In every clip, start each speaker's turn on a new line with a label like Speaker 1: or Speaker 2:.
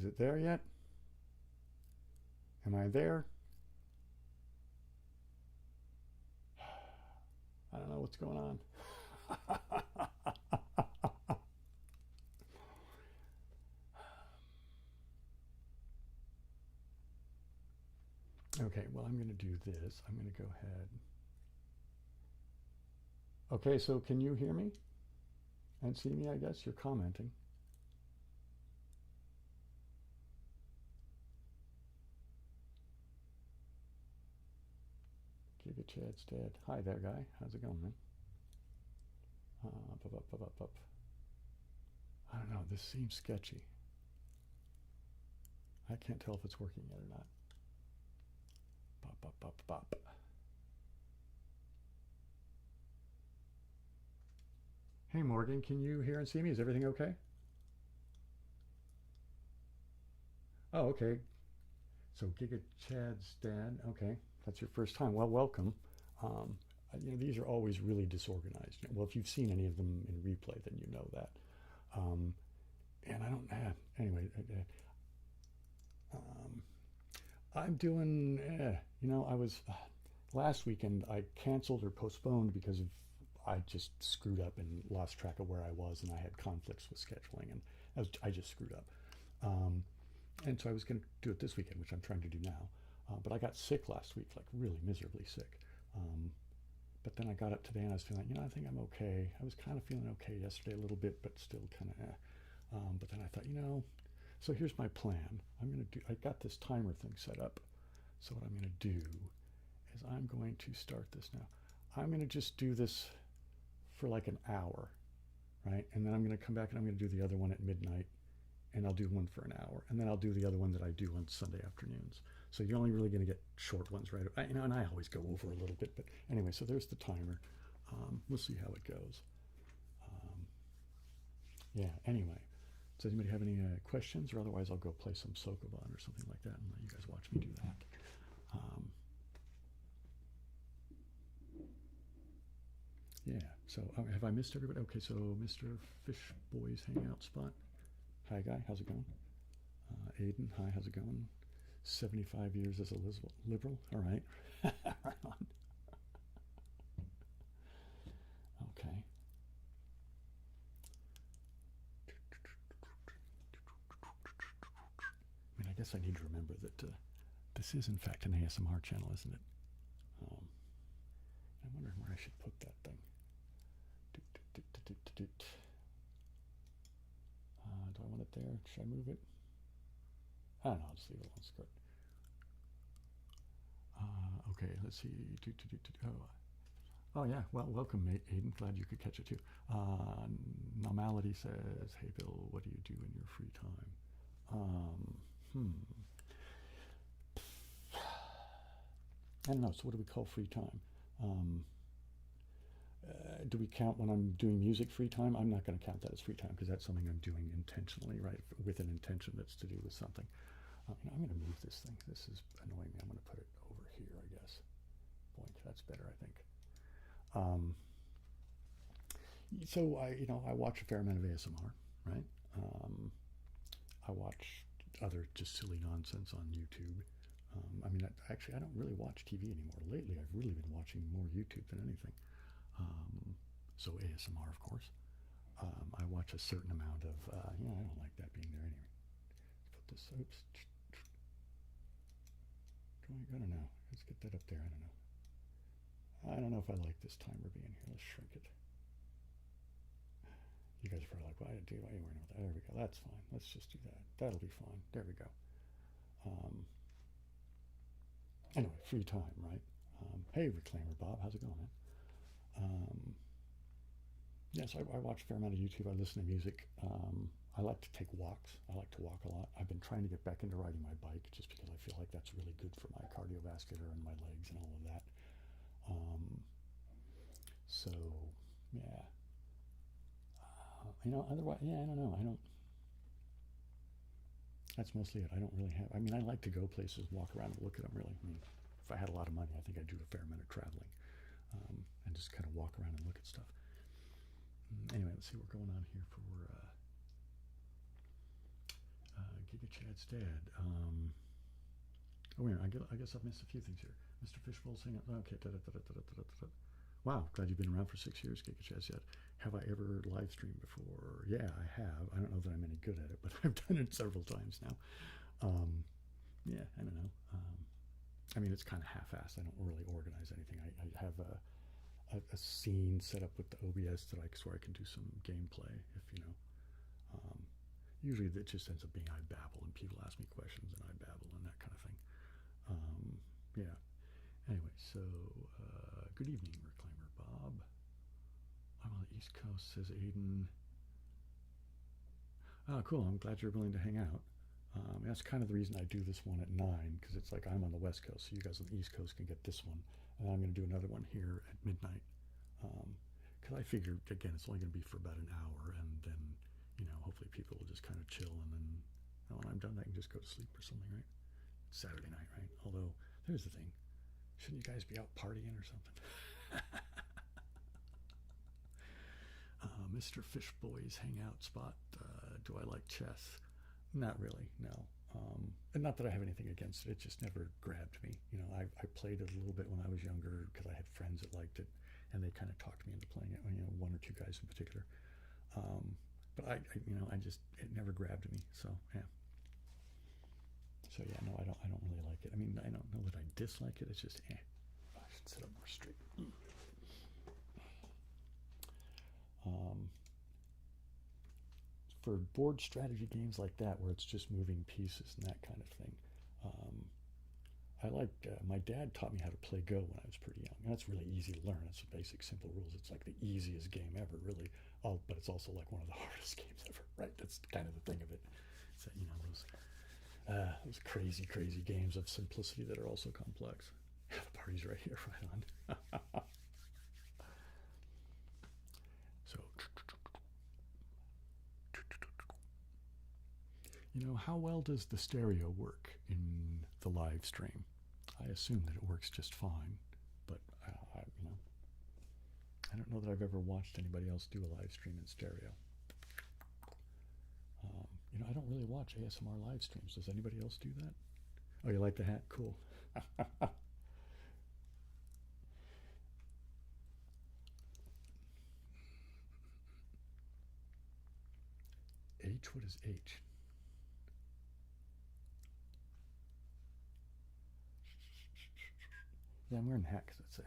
Speaker 1: Is it there yet? Am I there? I don't know what's going on. Okay, well, I'm going to do this. I'm going to go ahead. Okay, so can you hear me and see me, I guess? You're commenting. Giga Chad's dead. Hi there, guy. How's it going, man? Up. I don't know. This seems sketchy. I can't tell if it's working yet or not. Bop. Hey, Morgan, can you hear and see me? Is everything okay? Oh, okay. So Giga Chad's dad. Okay, that's your first time. Well, welcome. Um, these are always really disorganized. Well, if you've seen any of them in replay, then you know that. Um, and I don't have. Anyway, I'm doing. I was last weekend. I canceled or postponed because of I just screwed up and lost track of where I was, and I had conflicts with scheduling, and I just screwed up. Um, and so I was going to do it this weekend, which I'm trying to do now. But I got sick last week, like really miserably sick. Um, but then I got up today and I was feeling, I think I'm okay. I was kind of feeling okay yesterday a little bit, but still kind of but then I thought, so here's my plan. I got this timer thing set up. So what I'm going to do is I'm going to start this now. I'm going to just do this for like an hour, right? And then I'm going to come back and I'm going to do the other one at midnight, and I'll do one for an hour, and then I'll do the other one that I do on Sunday afternoons. So you're only really going to get short ones, right? And I always go over a little bit, but anyway, so there's the timer. We'll see how it goes. Yeah, anyway. Does anybody have any questions? Or otherwise I'll go play some Sokoban or something like that and let you guys watch me do that. Yeah, so have I missed everybody? Okay, so Mr. Fish Boy's Hangout Spot. Hi, guy. How's it going? Aiden, hi. How's it going? 75 years as a liberal. All right. Right on. Okay. I mean, I guess I need to remember that this is, in fact, an ASMR channel, isn't it? I'm wondering where I should put that thing. Do I want it there? Should I move it? I don't know. I'll just leave it alone. Screw it. Okay, let's see. Oh, yeah. Well, welcome, Aiden. Glad you could catch it too. Normality says, "Hey, Bill, what do you do in your free time?" I don't know. So, what do we call free time? Do we count when I'm doing music free time? I'm not going to count that as free time because that's something I'm doing intentionally, right? With an intention that's to do with something. I'm going to move this thing. This is annoying me. I'm going to put it over here, I guess. Boink, that's better, I think. So I watch a fair amount of ASMR, right? I watch other just silly nonsense on YouTube. Actually, I don't really watch TV anymore. Lately, I've really been watching more YouTube than anything. So ASMR, of course. I watch a certain amount of, I don't like that being there anyway. Let's put this, oops. I don't know. Let's get that up there. I don't know. I don't know if I like this timer being here. Let's shrink it. You guys are probably like, why do I know that? There we go. That's fine. Let's just do that. That'll be fine. There we go. Anyway, free time, right? Hey, Reclaimer Bob. How's it going, man? Yes, I watch a fair amount of YouTube. I listen to music. I like to take walks. I like to walk a lot. I've been trying to get back into riding my bike just because I feel like that's really good for my cardiovascular and my legs and all of that. So, yeah. Otherwise, yeah, I don't know. That's mostly it. I don't really have, I like to go places, walk around and look at them, really. If I had a lot of money, I think I'd do a fair amount of traveling and just kind of walk around and look at stuff. Anyway, let's see what's going on here for Giga Chad's dad. Oh, wait, I guess I've missed a few things here. Mr. Fishbowl's hanging out. Okay. Wow, glad you've been around for 6 years, Giga Chad said. Have I ever live streamed before? Yeah, I have. I don't know that I'm any good at it, but I've done it several times now. Yeah, I don't know. I mean, it's kind of half-assed. I don't really organize anything. I have a scene set up with the OBS that where I can do some gameplay. If you know, usually it just ends up being I babble and people ask me questions and I babble and that kind of thing. Yeah. Anyway, so good evening, Reclaimer Bob. I'm on the East Coast, says Aiden. Oh, cool. I'm glad you're willing to hang out. That's kind of the reason I do this one at 9, because it's like I'm on the West Coast, so you guys on the East Coast can get this one. And I'm going to do another one here at midnight. Because I figured, again, it's only going to be for about an hour, and then, you know, hopefully people will just kind of chill, and then when I'm done, I can just go to sleep or something, right? It's Saturday night, right? Although, there's the thing. Shouldn't you guys be out partying or something? Mr. Fishboy's hangout spot. Do I like chess? Not really, no. And not that I have anything against it. It just never grabbed me. You know, I played it a little bit when I was younger because I had friends that liked it, and they kind of talked me into playing it. You know, one or two guys in particular. But it never grabbed me. So yeah. So yeah, no, I don't really like it. I mean, I don't know that I dislike it. It's just I should sit up more straight. For board strategy games like that, where it's just moving pieces and that kind of thing, I like. My dad taught me how to play Go when I was pretty young. And that's really easy to learn. It's basic, simple rules. It's like the easiest game ever, really. But it's also like one of the hardest games ever, right? That's kind of the thing of it. It's that, you know, those crazy, crazy games of simplicity that are also complex. The party's right here, right on. So, you know, how well does the stereo work in the live stream? I assume that it works just fine, but I don't know that I've ever watched anybody else do a live stream in stereo. You know, I don't really watch ASMR live streams. Does anybody else do that? Oh, you like the hat? Cool. H? What is H? Yeah, I'm wearing a hat because it's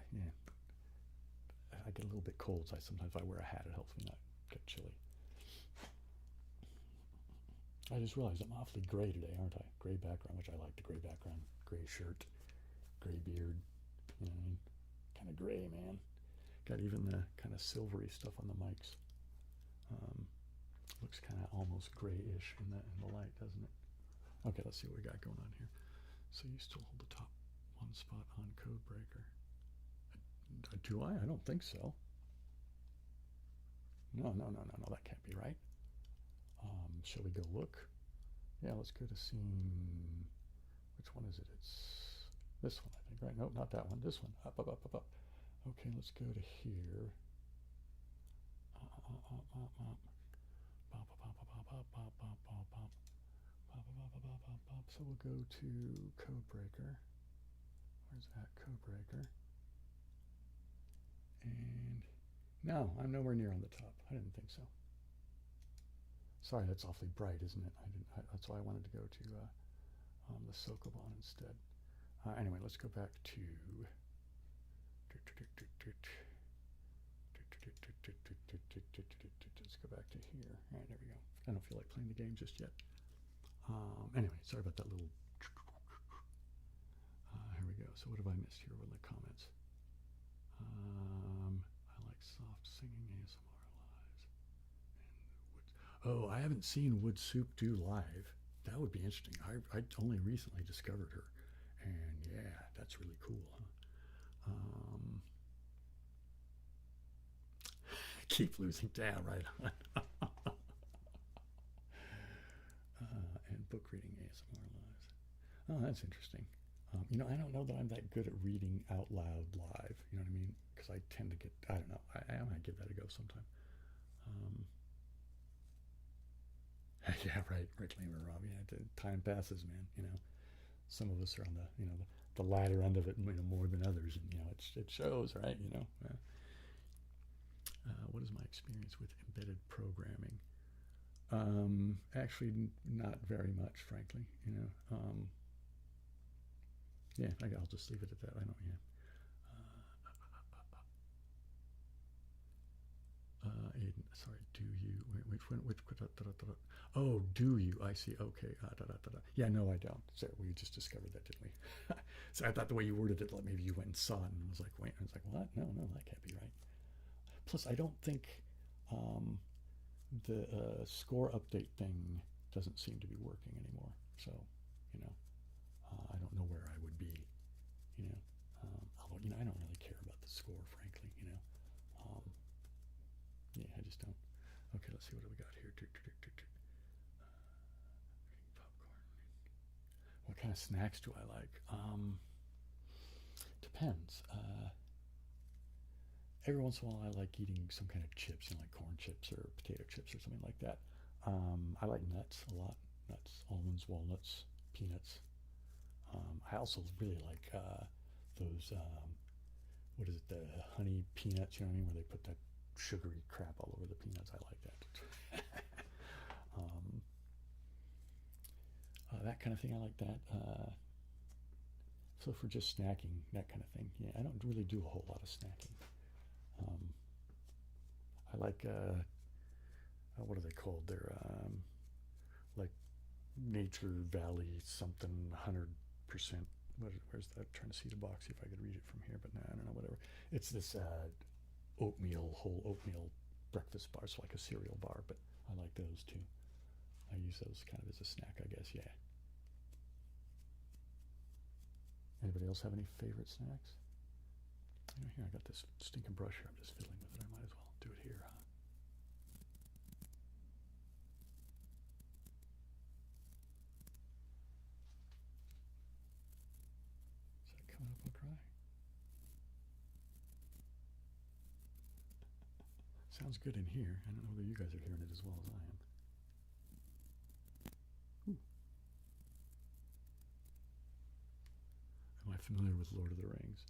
Speaker 1: I get a little bit cold, so sometimes if I wear a hat, it helps me not get chilly. I just realized I'm awfully gray today, aren't I? Gray background, which I like the gray background. Gray shirt, gray beard, you know what I mean? Kind of gray, man. Got even the kind of silvery stuff on the mics. Looks kind of almost grayish in the light, doesn't it? Okay, let's see what we got going on here. So you still hold the top one spot on Codebreaker. Do I? I don't think so. No, that can't be right. Shall we go look? Yeah, let's go to scene. Which one is it? It's this one, I think, right? Nope, not that one. This one. Up. Okay, let's go to here. So we'll go to Codebreaker. Where's that Codebreaker? And no, I'm nowhere near on the top. I didn't think so. Sorry, that's awfully bright, isn't it? That's why I wanted to go to the Sokoban instead. Anyway, let's go back to. Let's go back to here. All right, there we go. I don't feel like playing the game just yet. Anyway, sorry about that little. Here we go. So what have I missed here with the comments? I like soft singing ASMR lives. Oh, I haven't seen Wood Soup do live. That would be interesting. I only recently discovered her, and yeah, that's really cool, huh? Keep losing down, right on. And book reading ASMR lives. Oh, that's interesting. You know, I don't know that I'm that good at reading out loud live. You know what I mean? Because I tend to get, I don't know. I might give that a go sometime. Yeah, right. Reclaimer, Rob. Yeah, time passes, man. Some of us are on the latter end of it, more than others, and it shows, right? What is my experience with embedded programming? Actually, not very much, frankly. Yeah, I'll just leave it at that. I don't. Yeah. Aiden, sorry, do you? Which one? Which? Oh, do you? I see. Okay. Yeah, no, I don't. So we just discovered that, didn't we? So I thought the way you worded it, like maybe you went and saw it and was like, wait. I was like, what? No, that can't be right. Plus, I don't think the score update thing doesn't seem to be working anymore. So, you know, I don't know where I would be. You know, although I don't really care about the score, frankly. Yeah, I just don't. Okay, let's see what do we got here. Popcorn. What kind of snacks do I like? Depends. Every once in a while, I like eating some kind of chips, like corn chips or potato chips or something like that. I like nuts a lot. Nuts, almonds, walnuts, peanuts. I also really like those. What is it? The honey peanuts. You know what I mean? Where they put that sugary crap all over the peanuts. I like that. um, that kind of thing. I like that. So for just snacking, that kind of thing. Yeah, I don't really do a whole lot of snacking. I like what are they called? They're like Nature Valley something 100%. Where's that? I'm trying to see the box, see if I could read it from here, but no, I don't know. Whatever. It's this whole oatmeal breakfast bar, so like a cereal bar, but I like those too. I use those kind of as a snack, I guess. Yeah. Anybody else have any favorite snacks? Here I got this stinking brush here. I'm just fiddling with it. I might as well do it here. Is that coming up? I'll cry. Sounds good in here. I don't know whether you guys are hearing it as well as I am. Ooh. Am I familiar with Lord of the Rings?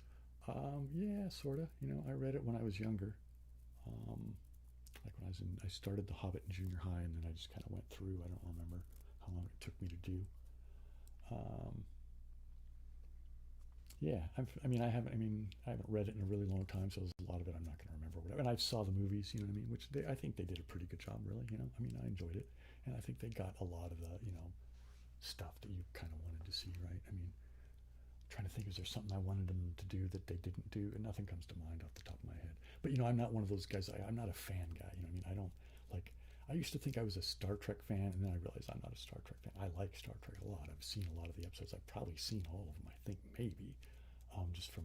Speaker 1: Yeah, sorta. I read it when I was younger. Like when I started The Hobbit in junior high, and then I just kind of went through. I don't remember how long it took me to do. Um, yeah, I haven't read it in a really long time, so there's a lot of it I'm not going to remember. Whatever. And I saw the movies, you know what I mean, which I think they did a pretty good job, really. I enjoyed it, and I think they got a lot of the stuff that you kind of wanted to see, right? Trying to think, is there something I wanted them to do that they didn't do? And nothing comes to mind off the top of my head. But I'm not one of those guys. I'm not a fan guy. I don't like. I used to think I was a Star Trek fan, and then I realized I'm not a Star Trek fan. I like Star Trek a lot. I've seen a lot of the episodes. I've probably seen all of them. I think maybe, just from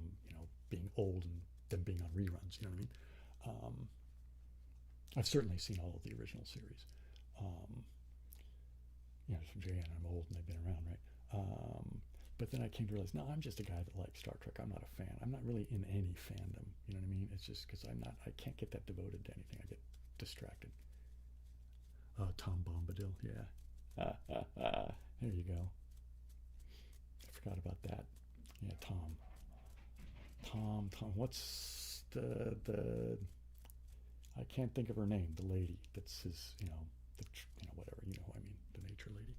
Speaker 1: being old and them being on reruns. You know what I mean? I've certainly seen all of the original series. From JN, I'm old and they've been around, right? But then I came to realize, no, I'm just a guy that likes Star Trek. I'm not a fan. I'm not really in any fandom. You know what I mean? It's just because I can't get that devoted to anything. I get distracted. Tom Bombadil, yeah. There you go. I forgot about that. Yeah, Tom. What's the? I can't think of her name. The lady that's his, whatever. You know who I mean? The nature lady.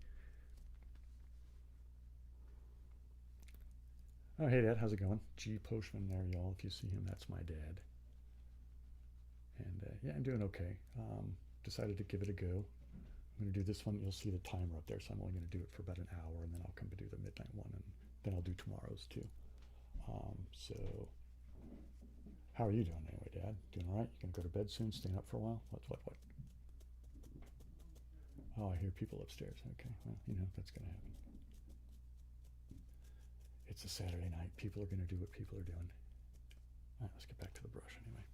Speaker 1: Oh, hey, Dad, how's it going? G. Postman there, y'all. If you see him, that's my dad. And yeah, I'm doing okay. Decided to give it a go. I'm going to do this one. You'll see the timer up there, so I'm only going to do it for about an hour, and then I'll come to do the midnight one, and then I'll do tomorrow's too. So, how are you doing anyway, Dad? Doing all right? You going to go to bed soon? Staying up for a while? What? Oh, I hear people upstairs. Okay, well, that's going to happen. It's a Saturday night. People are going to do what people are doing. All right, let's get back to the brush anyway.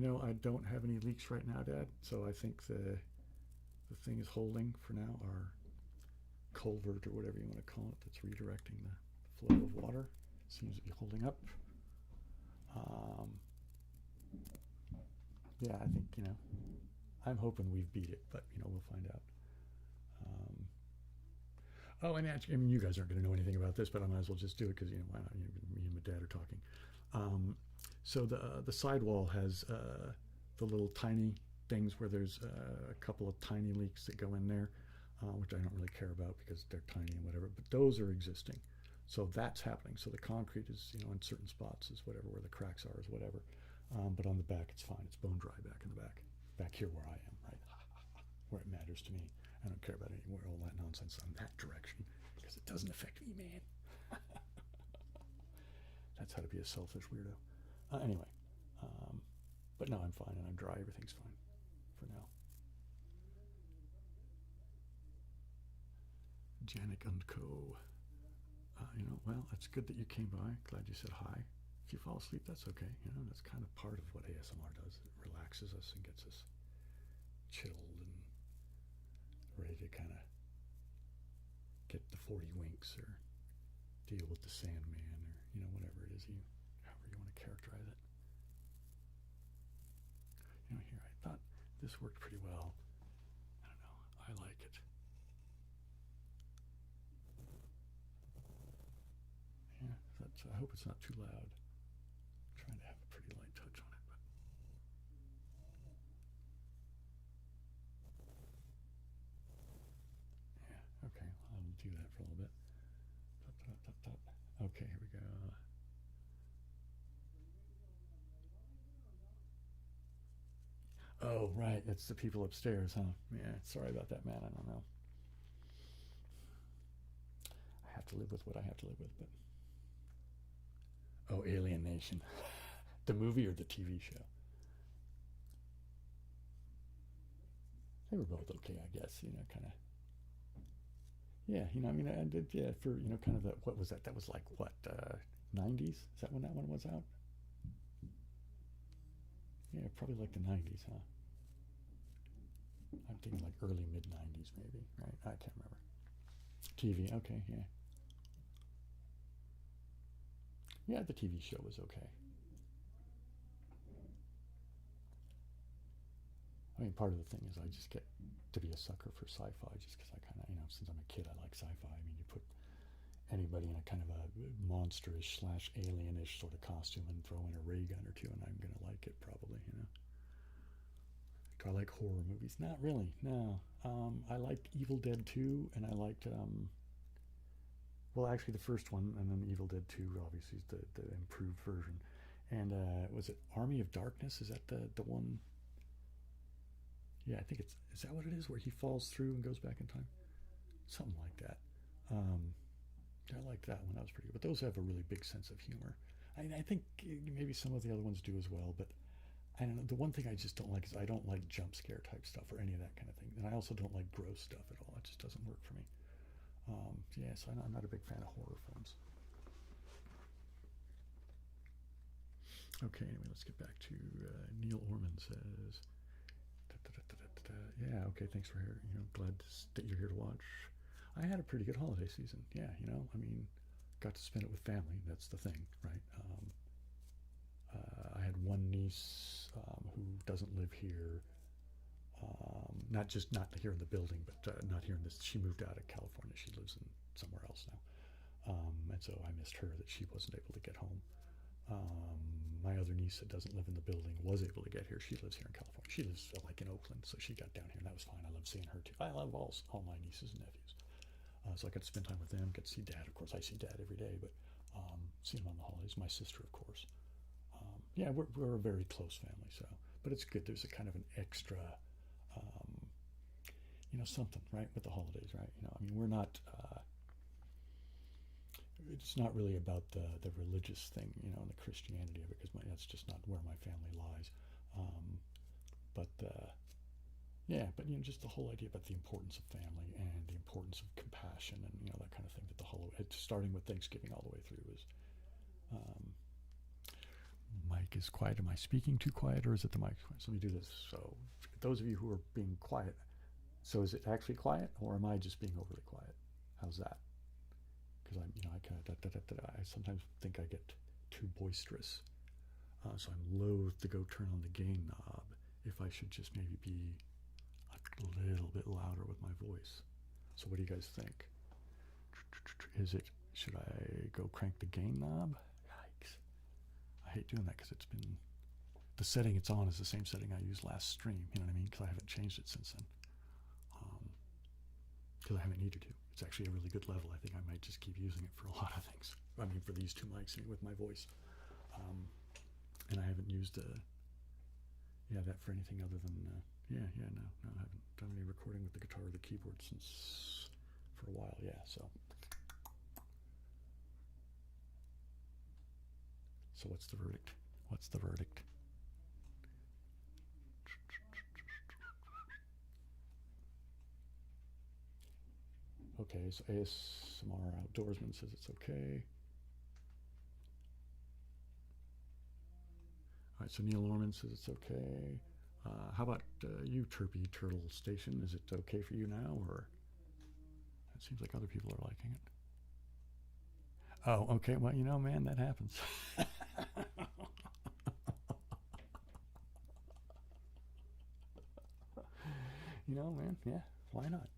Speaker 1: I don't have any leaks right now, Dad. So I think the thing is holding for now. Our culvert or whatever you want to call it, that's redirecting the flow of water, seems to be holding up. Yeah, I think I'm hoping we've beat it, but we'll find out. Oh, and actually, I mean, you guys aren't going to know anything about this, but I might as well just do it because why not? Me and my dad are talking. So the sidewall has the little tiny things where there's a couple of tiny leaks that go in there, which I don't really care about because they're tiny and whatever. But those are existing, so that's happening. So the concrete is in certain spots is whatever, where the cracks are is whatever. But on the back it's fine. It's bone dry back in the back here where I am, right, where it matters to me. I don't care about anywhere all that nonsense on that direction because it doesn't affect me, man. That's how to be a selfish weirdo. Anyway, but no, I'm fine and I'm dry. Everything's fine for now. Janik and Co. Well, it's good that you came by. Glad you said hi. If you fall asleep, that's okay. That's kind of part of what ASMR does. It relaxes us and gets us chilled and ready to kind of get the 40 winks or deal with the Sandman or whatever it is however you want to characterize it. Here I thought this worked pretty well. I don't know. I like it. Yeah, I hope it's not too loud. I'm trying to have a pretty light touch on it, but yeah, okay, I'll do that for a little bit. Okay, here we go. Oh, right, it's the people upstairs, huh? Yeah, sorry about that, man. I don't know. I have to live with what I have to live with, but oh, Alien Nation. The movie or the TV show? They were both okay, I guess, kind of. Yeah, I mean, I did, yeah, for, kind of what was that? That was like, what, 90s? Is that when that one was out? Yeah, probably like the 90s, huh? I'm thinking like early, mid-90s maybe, right? I can't remember. TV, okay, yeah. Yeah, the TV show was okay. I mean, part of the thing is I just get to be a sucker for sci-fi just because I kind of, since I'm a kid, I like sci-fi. I mean, you put anybody in a kind of a monster-ish / alien-ish sort of costume and throw in a ray gun or two and I'm going to like it probably, Do I like horror movies? Not really, no. I liked Evil Dead 2 and I liked, well, actually the first one and then Evil Dead 2 obviously is the improved version. And was it Army of Darkness? Is that the one? Yeah, I think is that what it is, where he falls through and goes back in time? Something like that. I like that one. That was pretty good. But those have a really big sense of humor. I think maybe some of the other ones do as well, but I don't know. The one thing I just don't like is I don't like jump scare type stuff or any of that kind of thing. And I also don't like gross stuff at all. It just doesn't work for me. Yeah, so I'm not a big fan of horror films. Okay, anyway, let's get back to Neil Orman says, yeah, okay, thanks for here. Glad that you're here to watch. I had a pretty good holiday season. Yeah, I mean, got to spend it with family. That's the thing, right? I had one niece who doesn't live here. Not here in the building, but not here in this. She moved out of California. She lives in somewhere else now. And so I missed her that she wasn't able to get home. My other niece that doesn't live in the building was able to get here. She lives here in California. She lives like in Oakland, so she got down here, and that was fine. I love seeing her too. I love all my nieces and nephews. So I got to spend time with them, get to see Dad. Of course, I see Dad every day, but see him on the holidays. My sister, of course. Yeah, we're a very close family, so. But it's good. There's a kind of an extra, something, right, with the holidays, right? I mean, we're not. It's not really about the religious thing, and the Christianity of it, because that's just not where my family lies. Yeah, but just the whole idea about the importance of family and the importance of compassion and that kind of thing. That the whole, starting with Thanksgiving all the way through, is. My mic is quiet. Am I speaking too quiet, or is it the mic? So let me do this. So those of you who are being quiet, so is it actually quiet, or am I just being overly quiet? How's that? Because I kind of, I sometimes think I get too boisterous. So I'm loath to go turn on the gain knob if I should just maybe be a little bit louder with my voice. So what do you guys think? Should I go crank the gain knob? Yikes. I hate doing that because it's been, the setting it's on is the same setting I used last stream, you know what I mean? Because I haven't changed it since then. Because I haven't needed to. It's actually a really good level. I think I might just keep using it for a lot of things. I mean, for these two mics with my voice. And I haven't used that for anything other than, no, I haven't done any recording with the guitar or the keyboard since, for a while, yeah, so. So what's the verdict? What's the verdict? Okay, so ASMR Outdoorsman says it's okay. All right, so Neil Norman says it's okay. How about you, Terpy Turtle Station? Is it okay for you now, or it seems like other people are liking it? Oh, okay. Well, man, that happens. Man, yeah, why not?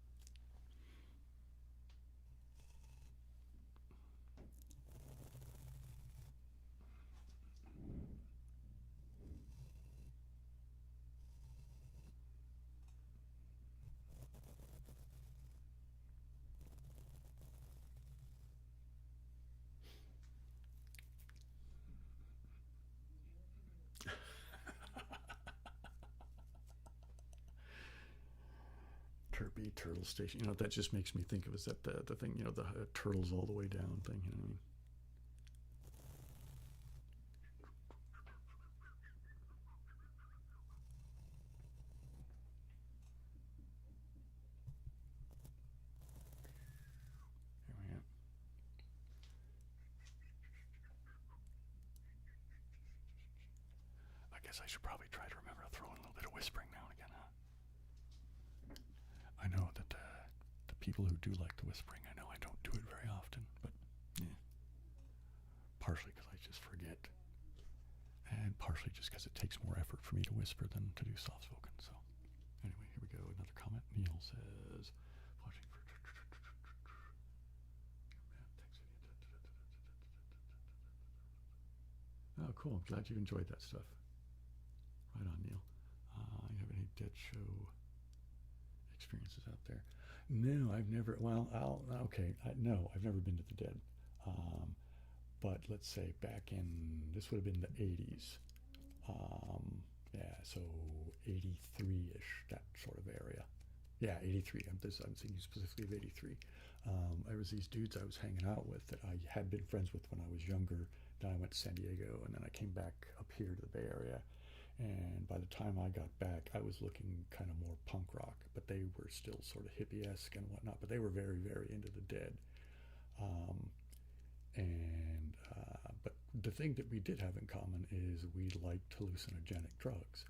Speaker 1: Terpy Turtle Station. That just makes me think of, is that the thing, the turtles all the way down thing, you know what I mean? Here we are. I guess I should probably try to remember to throw in a little bit of whispering now and again, huh? I know that the people who do like the whispering, I know I don't do it very often, but yeah. Partially because I just forget, and partially just because it takes more effort for me to whisper than to do soft spoken. So anyway, here we go. Another comment. Neil says, watching for. Oh, cool. I'm glad you enjoyed that stuff. Right on, Neil. You have any Dead Show experiences out there? No, I've never. Well, no, I've never been to the Dead. But let's say back in, this would have been the 80s. So 83-ish, that sort of area. Yeah, 83. I'm thinking specifically of 83. There was these dudes I was hanging out with that I had been friends with when I was younger. Then I went to San Diego, and then I came back up here to the Bay Area. And by the time I got back, I was looking kind of more punk rock, but they were still sort of hippie-esque and whatnot. But they were very, very into the Dead. But the thing that we did have in common is we liked hallucinogenic drugs.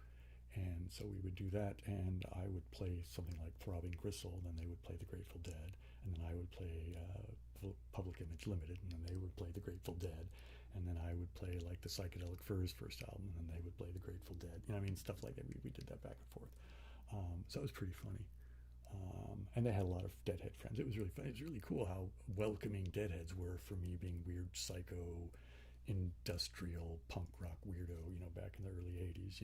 Speaker 1: And so we would do that, and I would play something like Throbbing Gristle, and then they would play the Grateful Dead, and then I would play Public Image Limited, and then they would play the Grateful Dead, and then I would play like the Psychedelic Furs first album, and then they would play the Grateful Dead. Stuff like that. We did that back and forth. So it was pretty funny. And they had a lot of Deadhead friends. It was really fun. It was really cool how welcoming Deadheads were for me being weird, psycho, industrial, punk rock weirdo, back in the early 80s,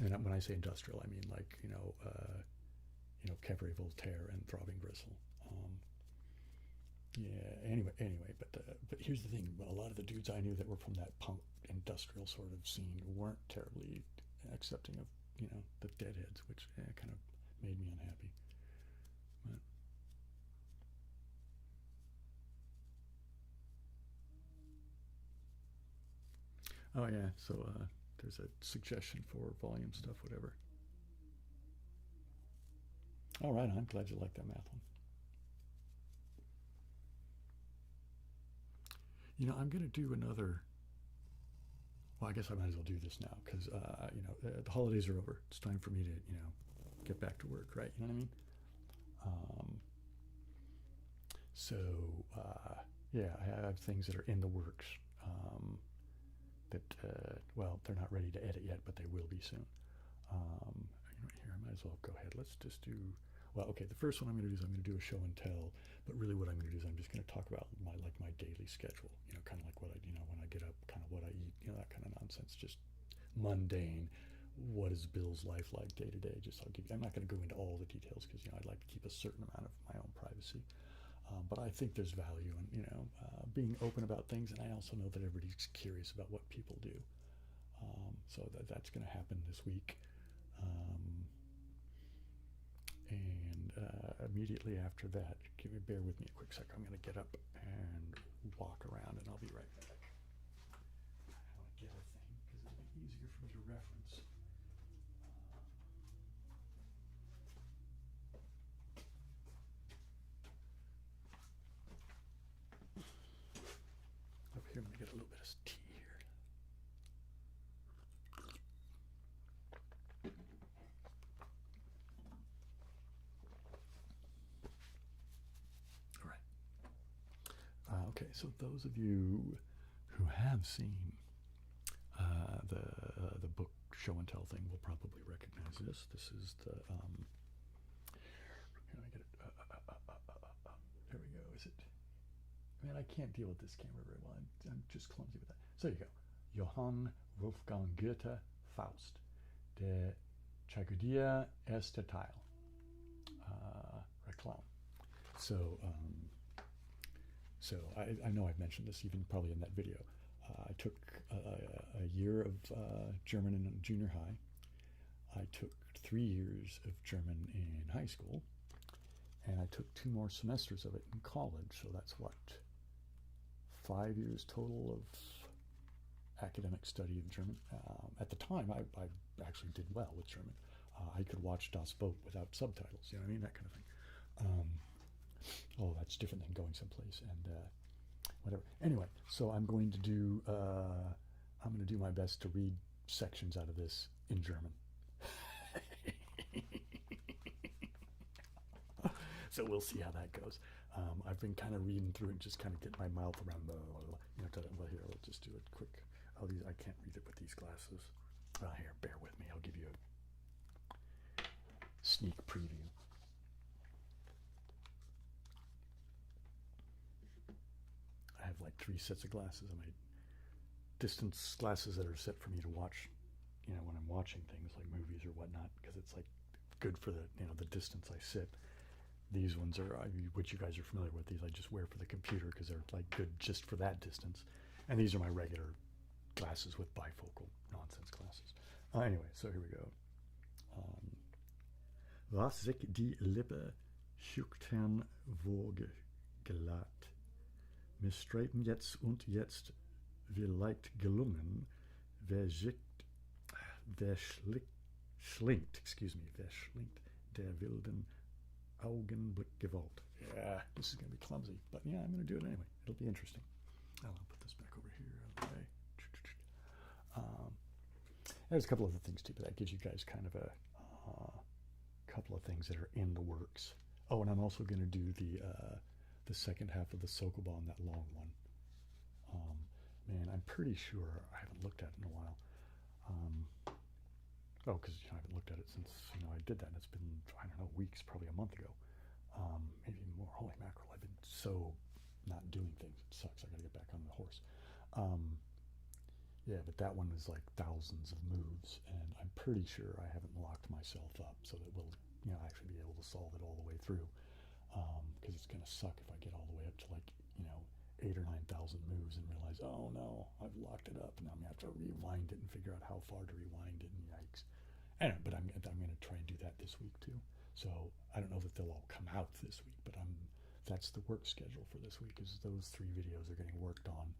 Speaker 1: And when I say industrial, I mean like, Cabaret Voltaire and Throbbing Gristle. Anyway, but here's the thing. A lot of the dudes I knew that were from that punk industrial sort of scene weren't terribly accepting of, the Deadheads, which kind of made me unhappy. But, oh yeah, so there's a suggestion for volume stuff, whatever. All right, I'm glad you like that math one. I'm going to do another well, I guess I might as well do this now because the holidays are over. It's time for me to get back to work, right? You know what I mean? So yeah, I have things that are in the works that well, they're not ready to edit yet, but they will be soon. Here, I might as well go ahead. Let's just do. Well, okay. The first one I'm going to do is I'm going to do a show and tell, but really what I'm going to do is I'm just going to talk about my daily schedule. Kind of like what I when I get up, kind of what I eat, that kind of nonsense, just mundane. What is Bill's life like day to day? Just I'm not going to go into all the details because I'd like to keep a certain amount of my own privacy. But I think there's value in being open about things, and I also know that everybody's curious about what people do. So that's going to happen this week. And immediately after that, bear with me a quick second. I'm going to get up and walk around, and I'll be right back. I want to get a thing because it'll be easier for me to reference. Up here, I'm going to get a little bit of tea here. Okay, so those of you who have seen the book show and tell thing will probably recognize this. This is the can I get it? There we go. Is it? Man, I can't deal with this camera very well. I'm just clumsy with that. So there you go. Johann Wolfgang Goethe, Faust. Der Tragödie erster Teil. Reklam. So I know I've mentioned this even probably in that video. I took a year of German in junior high. I took 3 years of German in high school. And I took 2 more semesters of it in college. So that's what? 5 years total of academic study of German. At the time, I actually did well with German. I could watch Das Boot without subtitles. You know what I mean? That kind of thing. Oh, that's different than going someplace and whatever. Anyway, so I'm going to do my best to read sections out of this in German. So we'll see how that goes. I've been kind of reading through it and just kind of get my mouth around the, well, here, let's just do it quick. Oh, I can't read it with these glasses. Here, bear with me. I'll give you a sneak preview. I have like 3 sets of glasses. I made distance glasses that are set for me to watch, when I'm watching things like movies or whatnot, because it's like good for the, the distance I sit. These ones are, which you guys are familiar with, these I just wear for the computer because they're like good just for that distance. And these are my regular glasses with bifocal nonsense glasses. Anyway, so here we go. Was sich die Lippe schüchtern vorgelagt. Misstreiten jetzt und jetzt vielleicht gelungen, verschlingt der wilden Augenblick Gewalt. Yeah, this is going to be clumsy, but yeah, I'm going to do it anyway. It'll be interesting. I'll put this back over here out of the way. There's a couple other things too, but that gives you guys kind of a couple of things that are in the works. Oh, and I'm also going to do the second half of the Sokoban, that long one. Man, I'm pretty sure I haven't looked at it in a while. Because I haven't looked at it since I did that. And it's been, I don't know, weeks, probably a month ago, maybe even more. Holy mackerel! I've been so not doing things. It sucks. I got to get back on the horse. Yeah, but that one is like thousands of moves, and I'm pretty sure I haven't locked myself up so that we'll actually be able to solve it all the way through. Because it's gonna suck if I get all the way up to like 8,000 or 9,000 moves and realize, oh no, I've locked it up, and now I'm gonna have to rewind it and figure out how far to rewind it. And yikes! Anyway, but I'm gonna try and do that this week too. So I don't know that they'll all come out this week, but that's the work schedule for this week. Is those 3 videos are getting worked on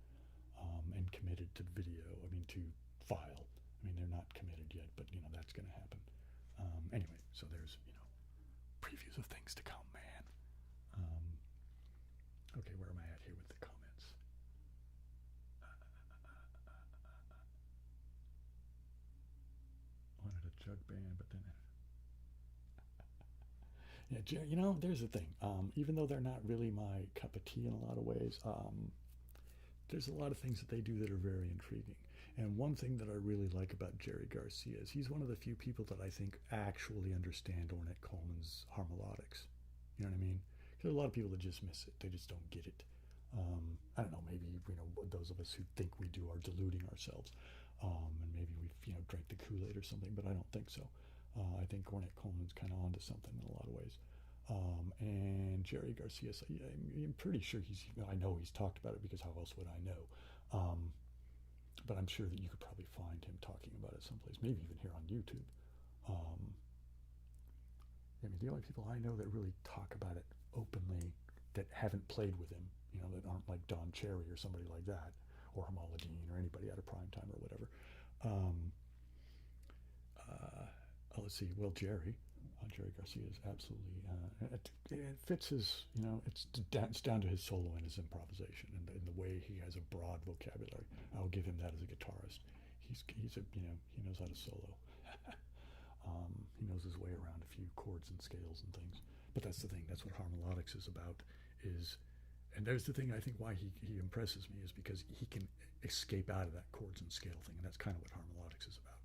Speaker 1: and committed to video. To file. They're not committed yet, but that's gonna happen. Anyway, so there's previews of things to come, man. Okay, where am I at here with the comments? but then yeah, you know, there's the thing. Even though they're not really my cup of tea in a lot of ways, there's a lot of things that they do that are very intriguing. And one thing that I really like about Jerry Garcia is he's one of the few people that I think actually understand Ornette Coleman's harmonics. You know what I mean? Because a lot of people that just miss it. They just don't get it. I don't know. Maybe those of us who think we do are deluding ourselves, and maybe we've drank the Kool-Aid or something. But I don't think so. I think Ornette Coleman's kind of onto something in a lot of ways. And Jerry Garcia, I'm pretty sure I know he's talked about it because how else would I know? But I'm sure that you could probably find him talking about it someplace, maybe even here on YouTube. I mean, the only people I know that really talk about it openly that haven't played with him, that aren't like Don Cherry or somebody like that, or Hamala Dean or anybody out of prime time or whatever. Let's see. Well, Jerry Garcia is absolutely. It fits his. It's down to his solo and his improvisation and the way he has a broad vocabulary. I'll give him that as a guitarist. He's he knows how to solo. He knows his way around a few chords and scales and things. But that's the thing. That's what harmonics is about. And there's the thing I think why he impresses me is because he can escape out of that chords and scale thing, and that's kind of what harmonics is about.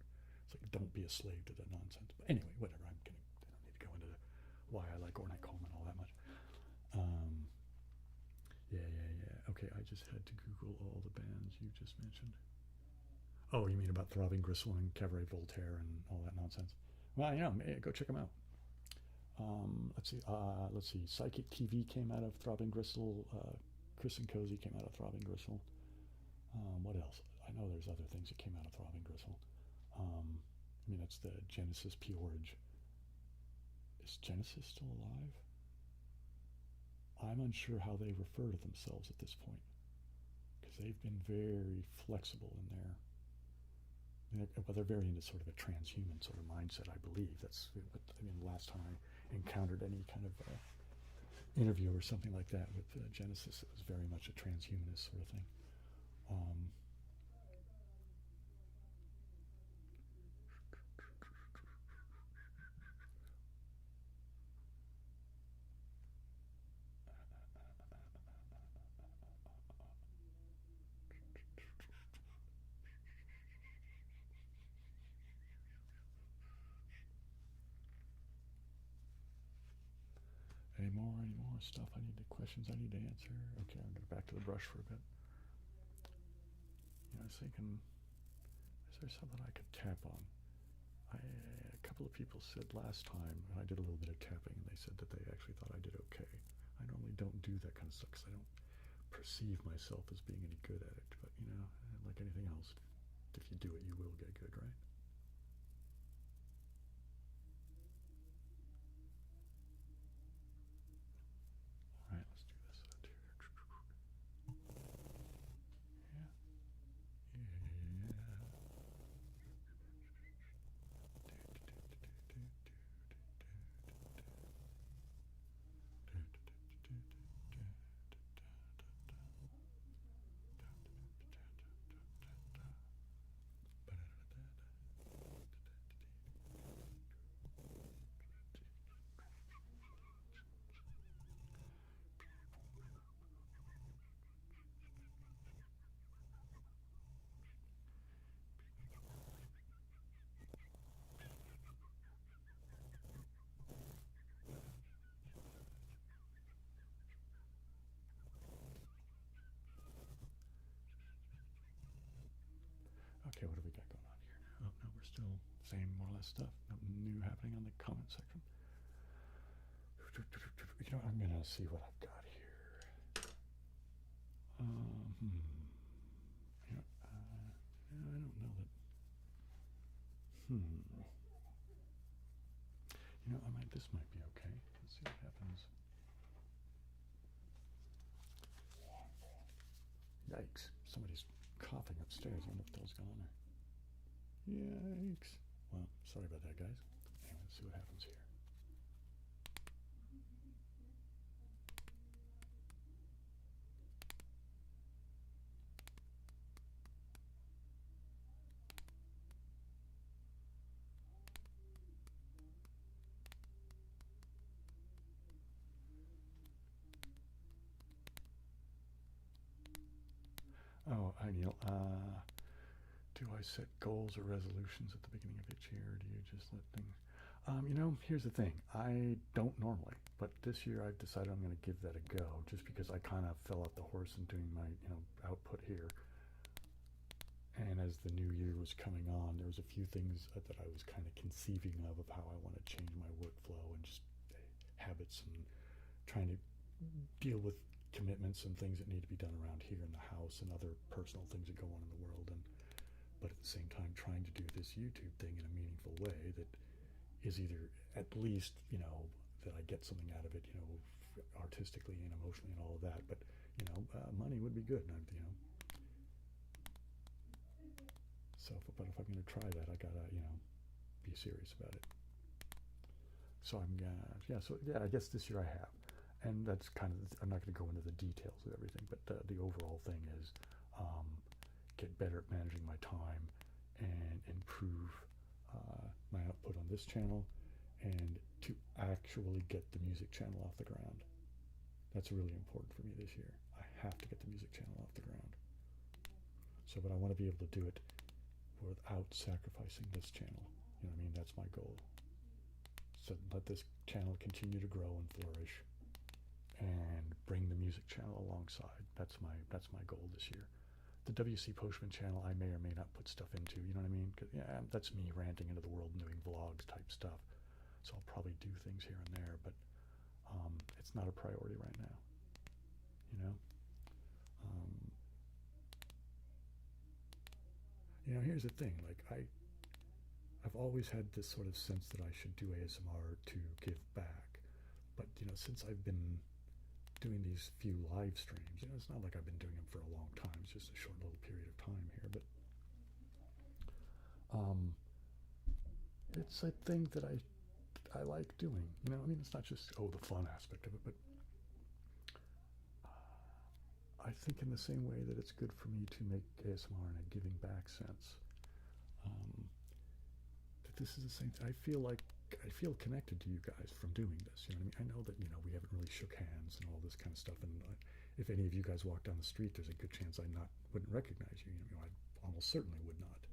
Speaker 1: It's like, don't be a slave to the nonsense. But anyway, whatever. I don't need to go into why I like Ornette Coleman all that much. Yeah. Okay, I just had to Google all the bands you just mentioned. Oh, you mean about Throbbing Gristle and Cabaret Voltaire and all that nonsense? Well, go check them out. Let's see. Psychic TV came out of Throbbing Gristle. Chris and Cozy came out of Throbbing Gristle. What else? I know there's other things that came out of Throbbing Gristle. That's the Genesis Peorage. Is Genesis still alive? I'm unsure how they refer to themselves at this point, because they've been very flexible in their. They're very into sort of a transhuman sort of mindset, I believe. That's what the last time I encountered any kind of interview or something like that with Genesis, it was very much a transhumanist sort of thing. Any more stuff questions I need to answer? Okay, I'm going to go back to the brush for a bit. I was thinking, is there something I could tap on? A couple of people said last time, I did a little bit of tapping, and they said that they actually thought I did okay. I normally don't do that kind of stuff because I don't perceive myself as being any good at it. But, like anything else, if you do it, you will get good, right? All right, let's do this out here. Okay, what do we got going on here? Oh, no, we're still same more or less stuff. Nothing new happening on the comment section. I'm going to see what I've got here. I don't know that. This might be okay. Let's see what happens. Yikes. Somebody's coughing upstairs. I wonder what the hell's going on there. Yikes. Well, sorry about that, guys. Anyway, let's see what happens here. Hi, Neil. Do I set goals or resolutions at the beginning of each year, or do you just let things... here's the thing. I don't normally, but this year I've decided I'm going to give that a go, just because I kind of fell off the horse in doing my, output here. And as the new year was coming on, there was a few things that I was kind of conceiving of how I want to change my workflow and just habits and trying to deal with commitments and things that need to be done around here in the house and other personal things that go on in the world. But at the same time, trying to do this YouTube thing in a meaningful way that is either at least, that I get something out of it, artistically and emotionally and all of that. But, money would be good. And but if I'm going to try that, I gotta, be serious about it. So I'm gonna, I guess this year I have. And that's kind of, I'm not going to go into the details of everything, but the overall thing is get better at managing my time and improve my output on this channel, and to actually get the music channel off the ground. That's really important for me this year. I have to get the music channel off the ground. So, but I want to be able to do it without sacrificing this channel. You know what I mean? That's my goal. So let this channel continue to grow and flourish, and bring the music channel alongside. That's my goal this year. The W.C. Postman channel I may or may not put stuff into, you know what I mean? 'Cause, that's me ranting into the world and doing vlogs type stuff. So I'll probably do things here and there, but it's not a priority right now, here's the thing, like I've always had this sort of sense that I should do ASMR to give back, but since I've been doing these few live streams, it's not like I've been doing them for a long time. It's just a short little period of time here, but it's a thing that I like doing. It's not just the fun aspect of it, but I think in the same way that it's good for me to make ASMR in a giving back sense, that this is the same thing. I feel connected to you guys from doing this. I know that we haven't really shook hands and all this kind of stuff, and if any of you guys walk down the street, there's a good chance I wouldn't recognize you. I almost certainly would not,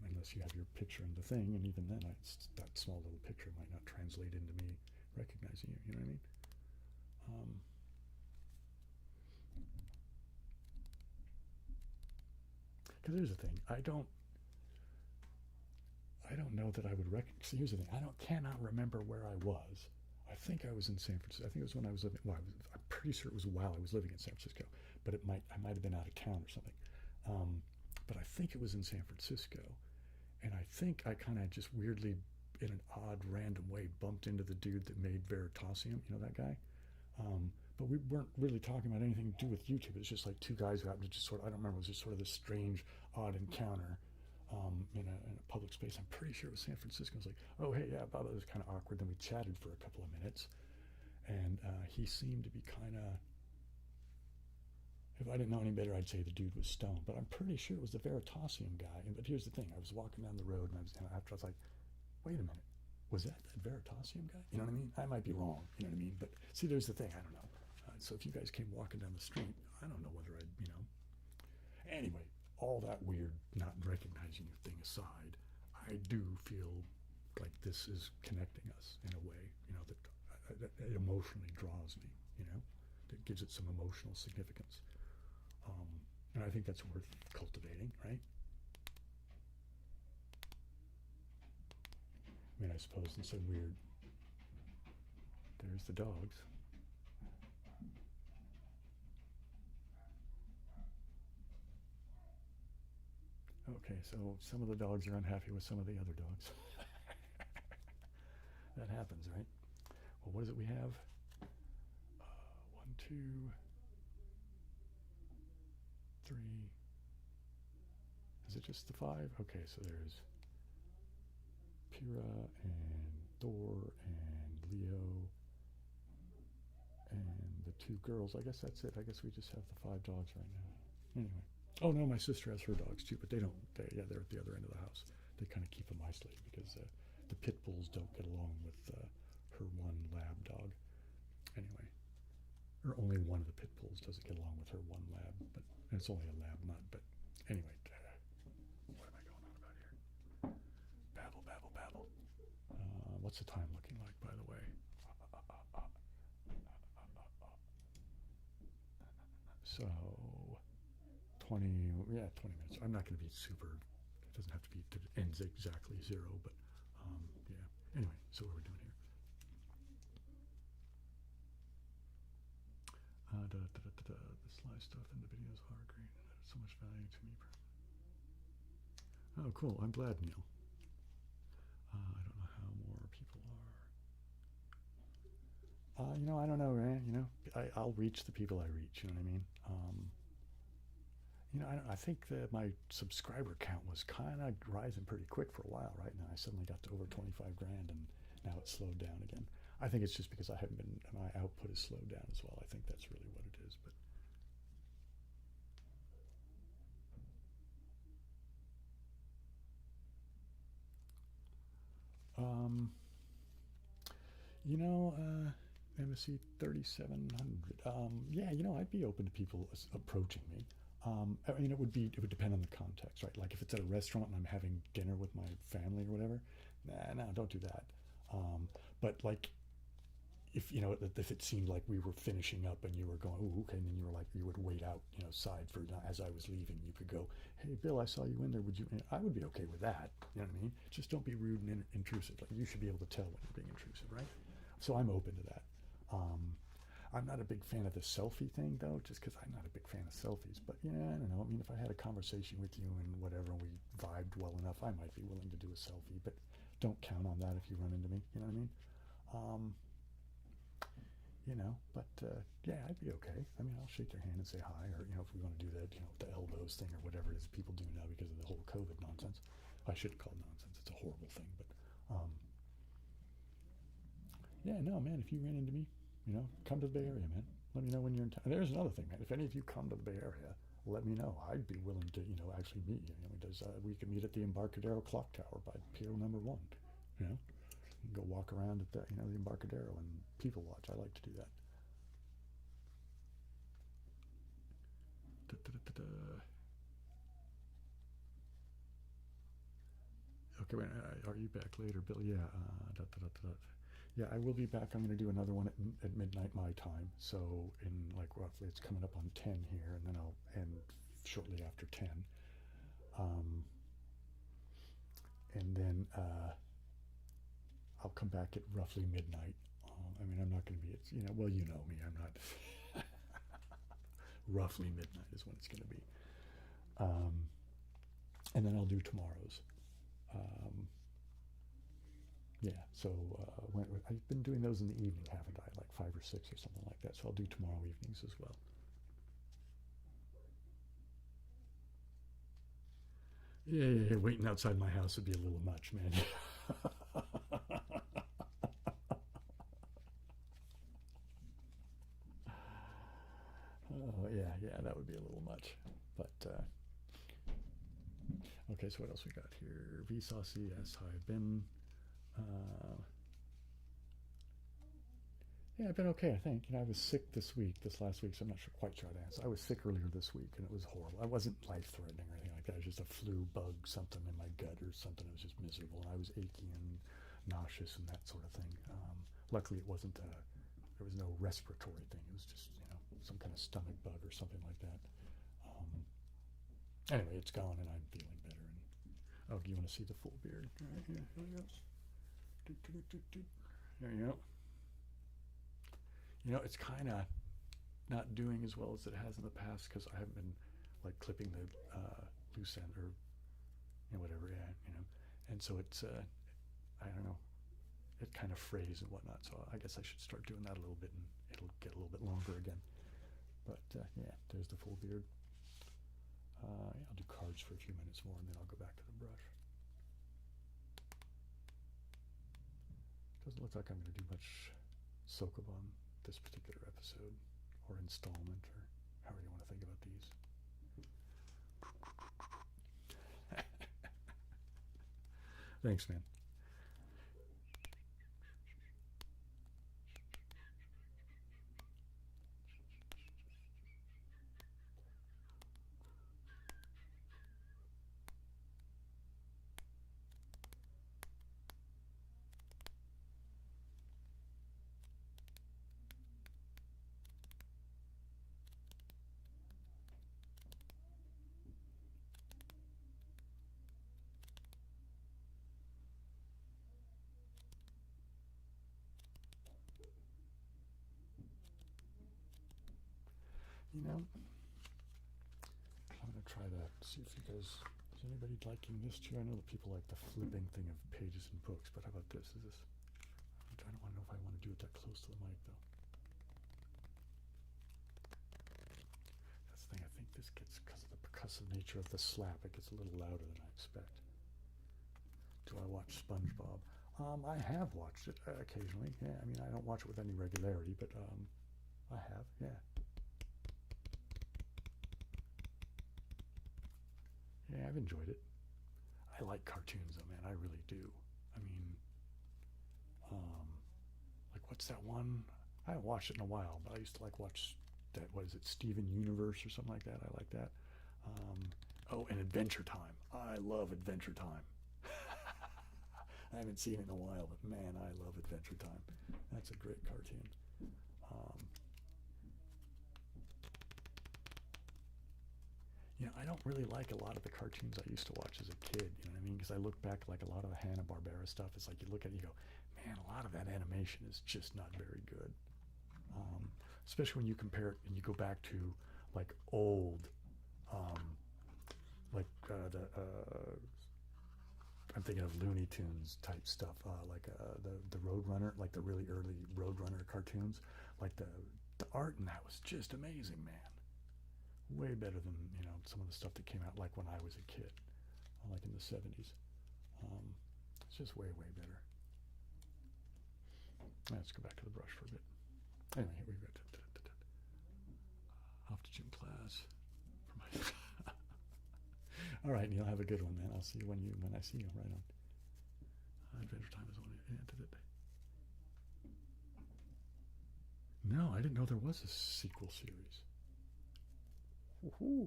Speaker 1: unless you have your picture in the thing, and even then, that small little picture might not translate into me recognizing you. You know what I mean? Because here's the thing, I don't know that I would recognize. See, here's the thing, I cannot remember where I was. I think I was in San Francisco. I think it was when I was living. Well, I'm pretty sure it was while I was living in San Francisco, but I might have been out of town or something. But I think it was in San Francisco, and I think I kind of just weirdly, in an odd, random way, bumped into the dude that made Veritasium. That guy. But we weren't really talking about anything to do with YouTube. It was just like two guys who happened to just I don't remember, it was just sort of this strange, odd encounter in a public space. I'm pretty sure it was San Francisco. I was like, oh, hey, yeah, Bob, it was kind of awkward. Then we chatted for a couple of minutes, and he seemed to be kind of, if I didn't know any better, I'd say the dude was stoned, but I'm pretty sure it was the Veritasium guy. But here's the thing, I was walking down the road, and after I was like, wait a minute, was that Veritasium guy? You know what I mean? I might be wrong, you know what I mean? But see, there's the thing, I don't know. So if you guys came walking down the street, I don't know whether I'd, Anyway, all that weird not recognizing you thing aside, I do feel like this is connecting us in a way, that it emotionally draws me, that gives it some emotional significance. And I think that's worth cultivating, right? I suppose in some weird... There's the dogs. Okay, so some of the dogs are unhappy with some of the other dogs. That happens, right? Well, what is it we have? 1, 2, 3. Is it just the 5? Okay, so there's Pyrrha and Thor and Leo and the 2 girls. I guess that's it. I guess we just have the 5 dogs right now. Anyway. Oh no, my sister has her dogs too, but they're at the other end of the house. They kind of keep them isolated because the pit bulls don't get along with her one lab dog. Anyway, or only one of the pit bulls doesn't get along with her one lab, but it's only a lab mud. But anyway, what am I going on about here? Babble, babble, babble. What's the time looking like, by the way? So 20 minutes. I'm not going to be super, it doesn't have to be, it ends exactly 0, but yeah. Anyway, so what are we doing here? The sly stuff in the videos are great. That's so much value to me. Oh, cool. I'm glad, Neil. I don't know how more people are. I don't know, man. I'll reach the people I reach. You know what I mean? I think that my subscriber count was kind of rising pretty quick for a while. Right now, I suddenly got to over 25 grand, and now it's slowed down again. I think it's just because I haven't been, my output is slowed down as well. I think that's really what it is. But MSC 3700. Yeah, I'd be open to people approaching me. It would depend on the context, right? Like if it's at a restaurant and I'm having dinner with my family or whatever, no, don't do that. But like, if it seemed like we were finishing up and you were going, oh, okay, and then you would wait out, side for as I was leaving, you could go, hey, Bill, I saw you in there. Would you? I would be okay with that. You know what I mean? Just don't be rude and intrusive. Like you should be able to tell when you're being intrusive, right? So I'm open to that. I'm not a big fan of the selfie thing, though, just because I'm not a big fan of selfies. But yeah, I don't know. I mean, if I had a conversation with you and whatever, and we vibed well enough, I might be willing to do a selfie. But don't count on that if you run into me. You know what I mean? Yeah, I'd be okay. I mean, I'll shake your hand and say hi, or if we want to do that, the elbows thing or whatever it is people do now because of the whole COVID nonsense. I shouldn't call it nonsense. It's a horrible thing, but yeah, no, man. If you ran into me, come to the Bay Area, man. Let me know when you're in town. There's another thing, man. If any of you come to the Bay Area, let me know. I'd be willing to, actually meet you. We could meet at the Embarcadero Clock Tower by Pier number 1. Go walk around at the Embarcadero and people watch. I like to do that. Okay, wait, are you back later, Bill? Yeah. Yeah, I will be back. I'm going to do another one at midnight my time. So in roughly, it's coming up on 10 here, and then I'll end shortly after 10. And then I'll come back at roughly midnight. I'm not going to be, well, you know me. I'm not. Roughly midnight is when it's going to be. And then I'll do tomorrow's. Yeah, so I've been doing those in the evening, haven't I? Like 5 or 6 or something like that. So I'll do tomorrow evenings as well. Yeah, waiting outside my house would be a little much, man. Oh, yeah, that would be a little much. But, okay, so what else we got here? Vsauce, yes, hi, I've been, yeah, I've been okay, I think. I was sick this last week, so I'm not quite sure how to answer. I was sick earlier this week, and it was horrible. I wasn't life-threatening or anything like that. It was just a flu bug, something in my gut or something. I was just miserable, and I was achy and nauseous and that sort of thing. Luckily, it wasn't, there was no respiratory thing. It was just, some kind of stomach bug or something like that. Anyway, it's gone, and I'm feeling better. And oh, you want to see the full beard? All right, here we go. There you go. It's kind of not doing as well as it has in the past because I haven't been clipping the loose end or whatever. Yeah, and so it's I don't know. It kind of frays and whatnot. So I guess I should start doing that a little bit, and it'll get a little bit longer again. But yeah, there's the full beard. I'll do cards for a few minutes more, and then I'll go back to the brush. Doesn't look like I'm going to do much Sokob on this particular episode, or installment, or however you want to think about these. Thanks, man. you know, I'm going to try that. See if you guys, is anybody liking this too? I know that people like the flipping thing of pages and books, but how about this? Is this, I don't want to know if I want to do it that close to the mic though. That's the thing, I think this gets, because of the percussive nature of the slap, it gets a little louder than I expect. Do I watch SpongeBob? I have watched it occasionally. Yeah, I mean, I don't watch it with any regularity, but I have, yeah. Yeah, I've enjoyed it. I like cartoons, though, man. I really do. I mean, like, what's that one? I haven't watched it in a while, but I used to watch that. What is it, Steven Universe or something like that? I like that. Oh, and Adventure Time. I love Adventure Time. I haven't seen it in a while, but man, I love Adventure Time. That's a great cartoon. You know, I don't really like a lot of the cartoons I used to watch as a kid, you know what I mean? Because I look back, like a lot of the Hanna-Barbera stuff, it's like you look at it and you go, man, a lot of that animation is just not very good. Especially when you compare it and you go back to like old, I'm thinking of Looney Tunes type stuff, like the Roadrunner, like the really early Roadrunner cartoons. Like the art in that was just amazing, man. Way better than, you know, some of the stuff that came out like when I was a kid, like in the 70s. It's just way, way better. Let's go back to the brush for a bit. Anyway, here we go. Off to gym class. For my all right, Neil, have a good one, man. I'll see you when I see you. Right on. Adventure Time is when I ended it. No, I didn't know there was a sequel series. Woohoo!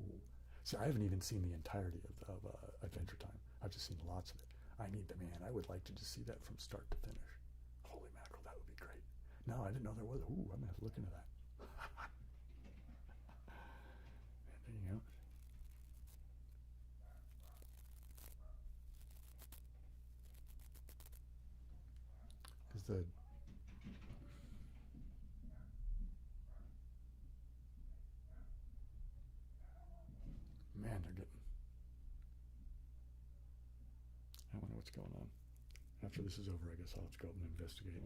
Speaker 1: See, I haven't even seen the entirety of Adventure Time. I've just seen lots of it. I would like to just see that from start to finish. Holy mackerel, that would be great. No, I didn't know there was. Ooh, I'm going to have to look into that. And there you go. Is the man, they're getting. I wonder what's going on. After this is over, I guess I'll have to go up and investigate.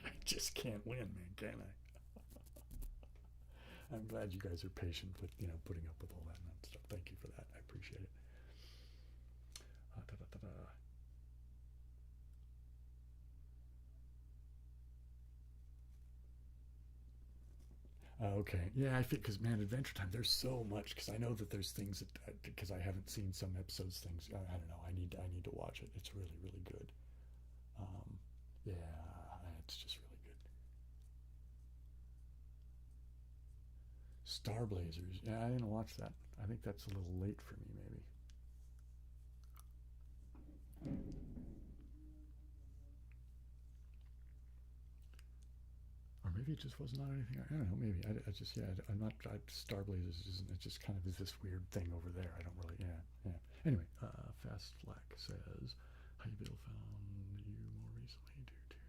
Speaker 1: I just can't win, man, can I? I'm glad you guys are patient with, you know, putting up with all that stuff. Thank you for that. I appreciate it. Okay, yeah, I think because man, Adventure Time. There's so much because I know that there's things that because I haven't seen some episodes. Things I don't know. I need to watch it. It's really really good. Yeah, it's just really good. Star Blazers. Yeah, I didn't watch that. I think that's a little late for me, maybe. Or maybe it just was not anything. I don't know. Maybe I just I'm not. Star Blazers isn't. It just kind of is this weird thing over there. I don't really. Yeah. Anyway, Fast Flack says, "How you Bill found you more recently due to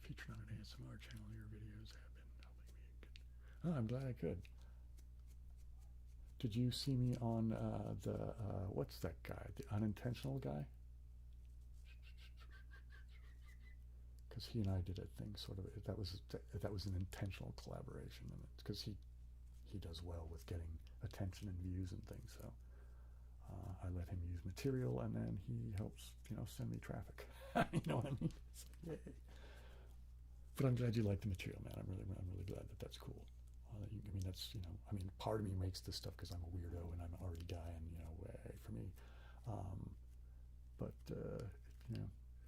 Speaker 1: featured on an ASMR channel. Your videos have been helping me get." Oh, I'm glad I could. Did you see me on what's that guy? The unintentional guy? Because he and I did a thing sort of that was an intentional collaboration, and it's because he does well with getting attention and views and things. So I let him use material, and then he helps send me traffic. You know what I mean? Yay. But I'm glad you like the material, man. I'm really glad that that's cool. I mean that's part of me makes this stuff because I'm a weirdo and I'm an arty guy, and way for me. But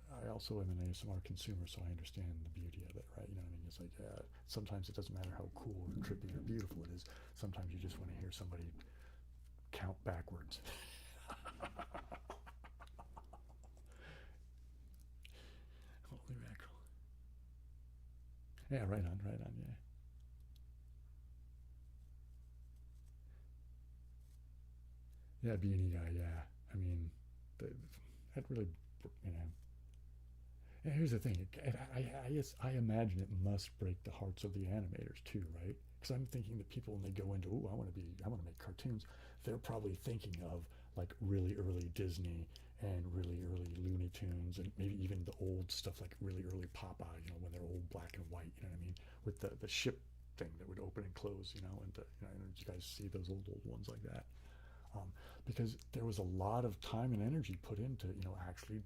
Speaker 1: I also am an ASMR consumer, so I understand the beauty of it, right? You know what I mean? It's like sometimes it doesn't matter how cool or trippy or beautiful it is. Sometimes you just want to hear somebody count backwards. Holy mackerel! Yeah, right on, yeah. Yeah, beanie guy. Yeah, I mean, that really, you know. And here's the thing, I imagine it must break the hearts of the animators too, right? Because I'm thinking that people, when they go into, oh, I want to make cartoons, they're probably thinking of like really early Disney and really early Looney Tunes and maybe even the old stuff like really early Popeye, you know, when they're old black and white, you know what I mean? With the ship thing that would open and close, you know, and did you guys see those old ones like that? Um, because there was a lot of time and energy put into, you know, actually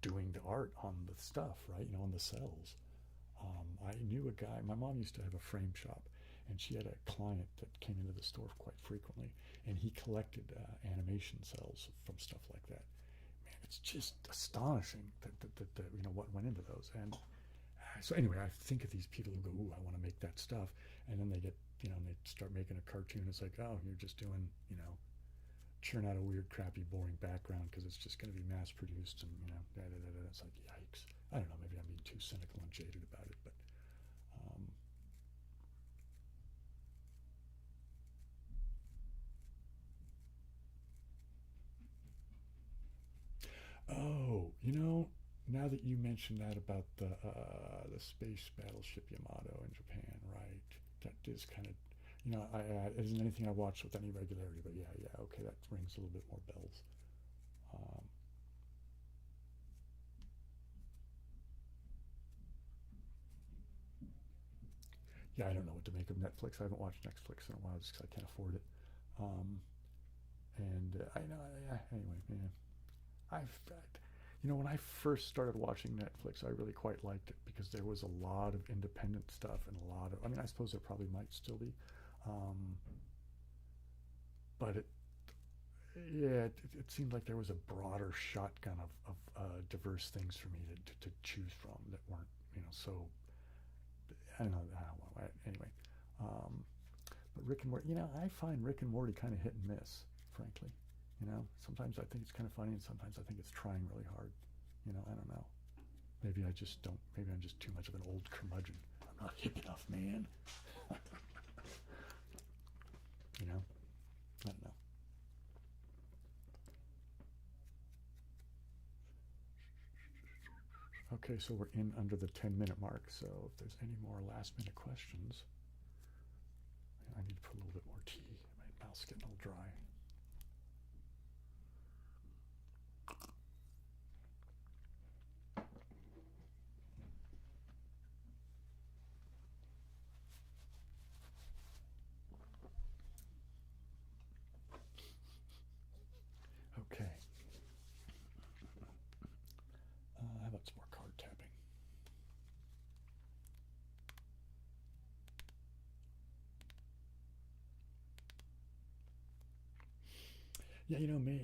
Speaker 1: doing the art on the stuff, right? You know, on the cells. I knew a guy, my mom used to have a frame shop, and she had a client that came into the store quite frequently, and he collected animation cells from stuff like that. Man, it's just astonishing that you know what went into those. And so anyway, I think of these people who go, "Ooh, I want to make that stuff," and then they get, you know, and they start making a cartoon. It's like, oh, you're just doing, you know, churn out a weird, crappy, boring background because it's just going to be mass produced and, you know, it's like, yikes. I don't know, maybe I'm being too cynical and jaded about it, but um, oh, you know, now that you mentioned that about the space battleship Yamato in Japan, right? That is kind of, you know, it isn't anything I watch with any regularity, but yeah, okay, that rings a little bit more bells. Um, yeah, I don't know what to make of Netflix. I haven't watched Netflix in a while just because I can't afford it. Um, and I know, anyway, yeah. I've, you know, when I first started watching Netflix, I really quite liked it because there was a lot of independent stuff and a lot of, I mean, I suppose there probably might still be, um, but yeah, it seemed like there was a broader shotgun of diverse things for me to choose from that weren't, you know, so, I don't know, anyway. Um, but Rick and Morty, you know, I find Rick and Morty kind of hit and miss, frankly. You know, sometimes I think it's kind of funny, and sometimes I think it's trying really hard. You know, I don't know. Maybe I just don't. Maybe I'm just too much of an old curmudgeon. I'm not hip enough, man. You know, I don't know. Okay, so we're in under the 10-minute mark. So if there's any more last-minute questions, I need to put a little bit more tea. My mouth's getting a little dry. Okay. How about some more card tapping? Yeah, you know me.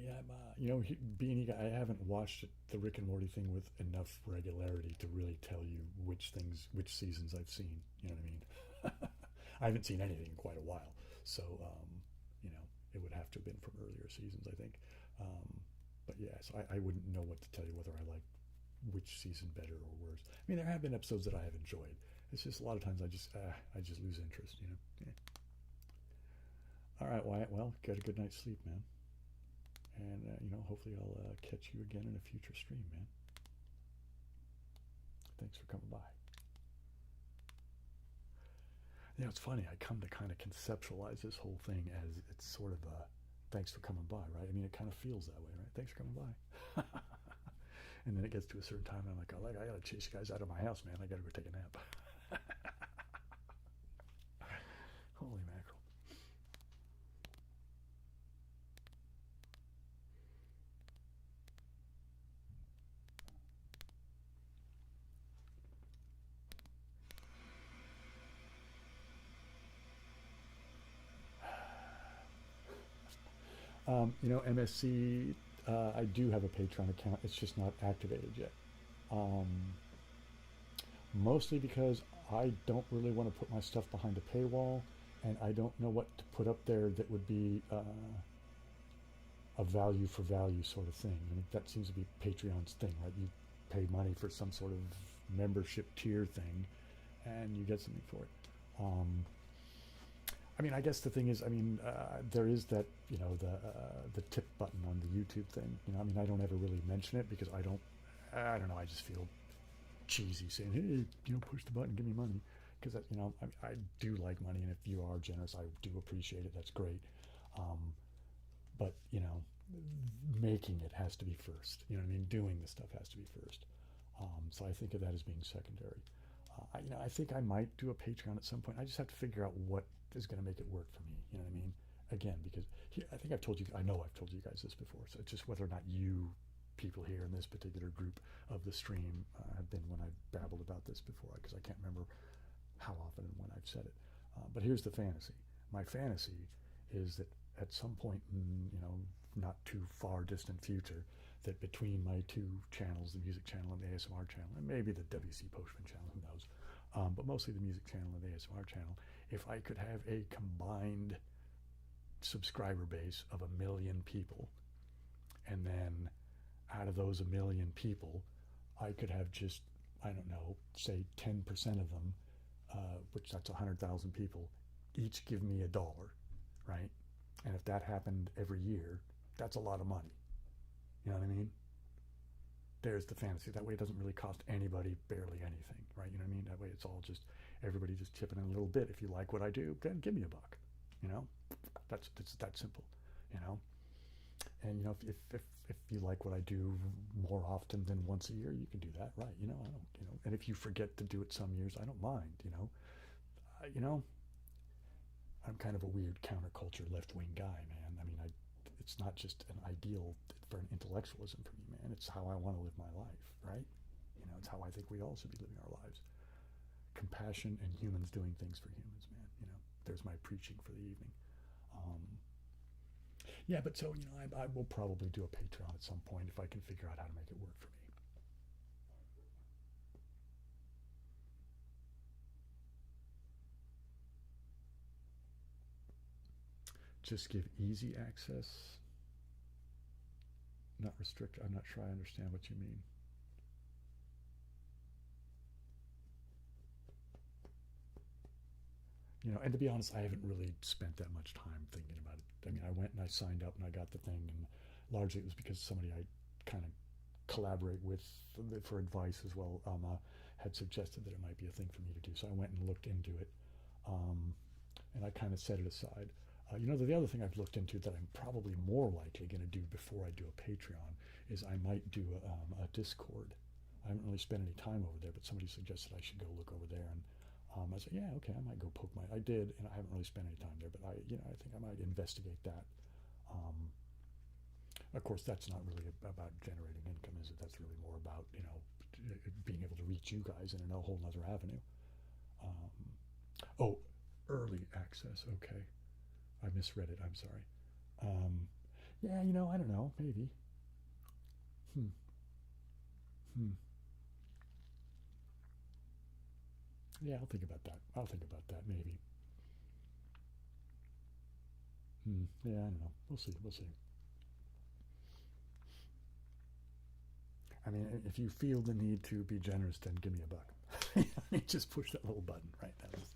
Speaker 1: You know, being I haven't watched the Rick and Morty thing with enough regularity to really tell you which seasons I've seen. You know what I mean? I haven't seen anything in quite a while, so you know, it would have to have been from earlier seasons, I think. Um, but yeah, so I wouldn't know what to tell you whether I like which season better or worse. I mean, there have been episodes that I have enjoyed. It's just a lot of times I just lose interest. You know. Yeah. All right, Wyatt. Well, get a good night's sleep, man. And, you know, hopefully I'll catch you again in a future stream, man. Thanks for coming by. You know, it's funny. I come to kind of conceptualize this whole thing as it's sort of a thanks for coming by, right? I mean, it kind of feels that way, right? Thanks for coming by. And then it gets to a certain time, and I'm like, oh, I got to chase you guys out of my house, man. I got to go take a nap. Holy mackerel. You know, MSC, I do have a Patreon account. It's just not activated yet. Um, Mostly because I don't really want to put my stuff behind a paywall, and I don't know what to put up there that would be a value for value sort of thing. I mean, that seems to be Patreon's thing, right? You pay money for some sort of membership tier thing, and you get something for it. I mean, I guess the thing is, I mean, there is that, you know, the tip button on the YouTube thing. You know, I mean, I don't ever really mention it because I don't know. I just feel cheesy saying, hey, push the button, give me money. Because, I do like money, and if you are generous, I do appreciate it. That's great. Um, but, making it has to be first. You know what I mean? Doing the stuff has to be first. So I think of that as being secondary. I think I might do a Patreon at some point. I just have to figure out what is going to make it work for me. You know what I mean? Again, because I think I know I've told you guys this before. So it's just whether or not you people here in this particular group of the stream have been when I've babbled about this before, because I can't remember how often and when I've said it. But here's the fantasy. My fantasy is that at some point, not too far distant future, that between my two channels, the music channel and the ASMR channel, and maybe the WC Postman channel, who knows, but mostly the music channel and the ASMR channel, if I could have a combined subscriber base of 1 million people, and then out of those 1 million people, I could have just, I don't know, say 10% of them, which that's 100,000 people, each give me $1, right? And if that happened every year, that's a lot of money. You know what I mean? There's the fantasy. That way it doesn't really cost anybody barely anything, right? You know what I mean? That way it's all just everybody just chipping in a little bit. If you like what I do, then give me $1. It's that simple. And if you like what I do more often than once a year, you can do that, right? I don't. And if you forget to do it some years, I don't mind. I'm kind of a weird counterculture left-wing guy, man. I mean, it's not just an ideal for an intellectualism for me, man. It's how I want to live my life, right? It's how I think we all should be living our lives. Compassion and humans doing things for humans, man. There's my preaching for the evening. Yeah, but so, I will probably do a Patreon at some point if I can figure out how to make it work for me. Just give easy access, not restrict. I'm not sure I understand what you mean. And to be honest, I haven't really spent that much time thinking about it. I mean, I went and I signed up and I got the thing, and largely it was because somebody I kind of collaborate with for advice as well had suggested that it might be a thing for me to do. So I went and looked into it, and I kind of set it aside. The other thing I've looked into that I'm probably more likely going to do before I do a Patreon is I might do a Discord. I haven't really spent any time over there, but somebody suggested I should go look over there, and I said, yeah, okay, I might go poke I did, and I haven't really spent any time there, but I think I might investigate that. Of course, that's not really about generating income, is it? That's really more about, being able to reach you guys in a whole nother avenue. Oh, early access, okay. I misread it, I'm sorry. Yeah, I don't know, maybe. Yeah, I'll think about that, maybe. Yeah, I don't know. We'll see. I mean, if you feel the need to be generous, then give me $1. I mean, just push that little button, right? That was,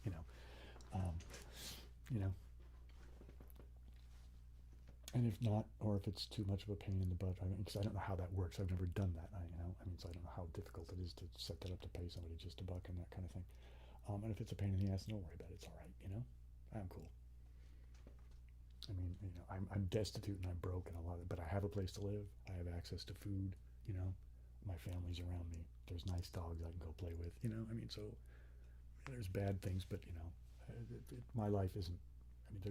Speaker 1: And if not, or if it's too much of a pain in the butt, because I don't know how that works. I've never done that. So I don't know how difficult it is to set that up to pay somebody just $1 and that kind of thing. And if it's a pain in the ass, don't worry about it. It's all right. I'm cool. I mean, I'm destitute and I'm broke and a lot of, but I have a place to live. I have access to food. My family's around me. There's nice dogs I can go play with. So there's bad things, but my life isn't. I mean,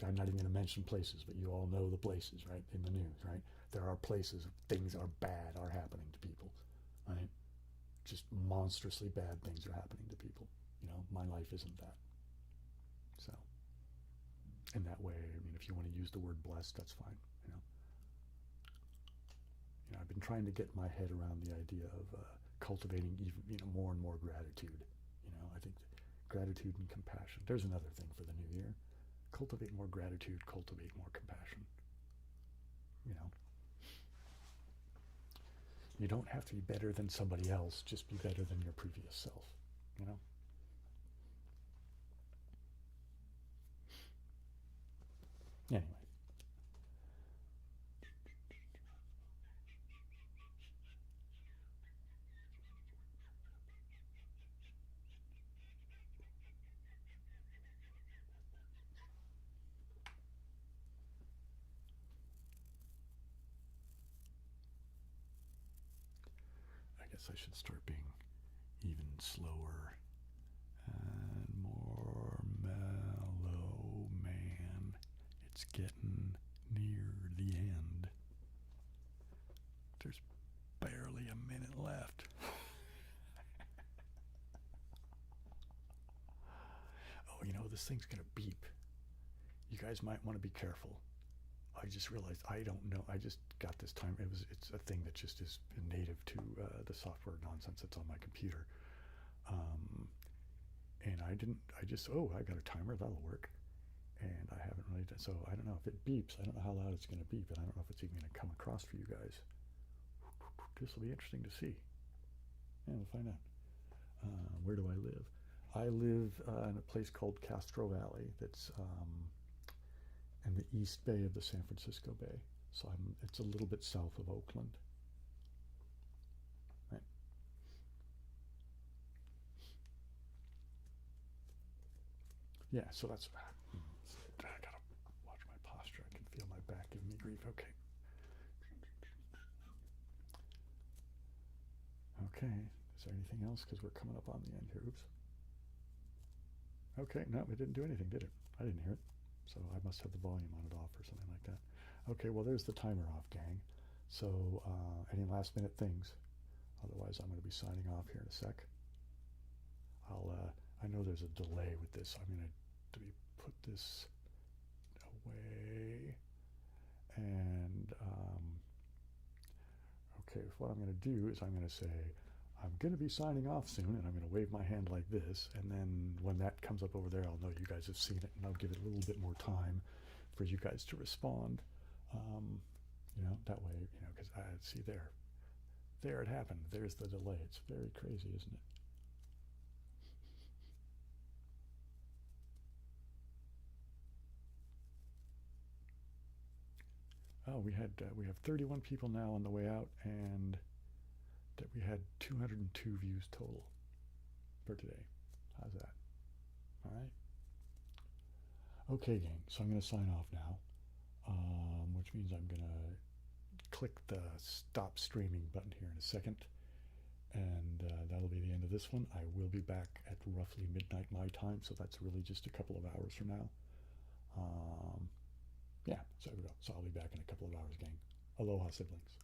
Speaker 1: I'm not even going to mention places, but you all know the places, right? In the news, right? There are places, things are bad are happening to people, right? Just monstrously bad things are happening to people. My life isn't that. So, in that way, I mean, if you want to use the word blessed, that's fine. I've been trying to get my head around the idea of cultivating even, more and more gratitude. I think gratitude and compassion. There's another thing for the new year. Cultivate more gratitude, cultivate more compassion. You don't have to be better than somebody else, just be better than your previous self, Anyway. guess I should start being even slower and more mellow, man. It's getting near the end. There's barely a minute left. Oh, you know, this thing's gonna beep. You guys might want to be careful. I just realized I don't know. I just got this timer. It's a thing that just is native to the software nonsense that's on my computer. And I got a timer, that'll work. And I haven't really done, so I don't know if it beeps. I don't know how loud it's going to beep, and I don't know if it's even going to come across for you guys. This will be interesting to see. Yeah, we'll find out. Where do I live? I live in a place called Castro Valley that's in the East Bay of the San Francisco Bay. So it's a little bit south of Oakland. Right. Yeah, so that's, I gotta watch my posture. I can feel my back giving me grief. Okay. Okay, is there anything else? Because we're coming up on the end here. Oops. Okay, no, it didn't do anything, did it? I didn't hear it. So I must have the volume on it off or something like that. Okay, well, there's the timer off, gang. So any last minute things? Otherwise, I'm going to be signing off here in a sec. I know there's a delay with this. I'm going to put this away. And okay, what I'm going to do is I'm going to say, I'm going to be signing off soon, and I'm going to wave my hand like this, and then when that comes up over there, I'll know you guys have seen it, and I'll give it a little bit more time for you guys to respond. You know, that way, you know, because I see there it happened. There's the delay. It's very crazy, isn't it? Oh, we have 31 people now on the way out, and that we had 202 views total for today. How's that? All right. Okay, gang. So I'm going to sign off now, which means I'm going to click the stop streaming button here in a second, and that'll be the end of this one. I will be back at roughly midnight my time, so that's really just a couple of hours from now. Yeah, so there we go. So I'll be back in a couple of hours, gang. Aloha, siblings.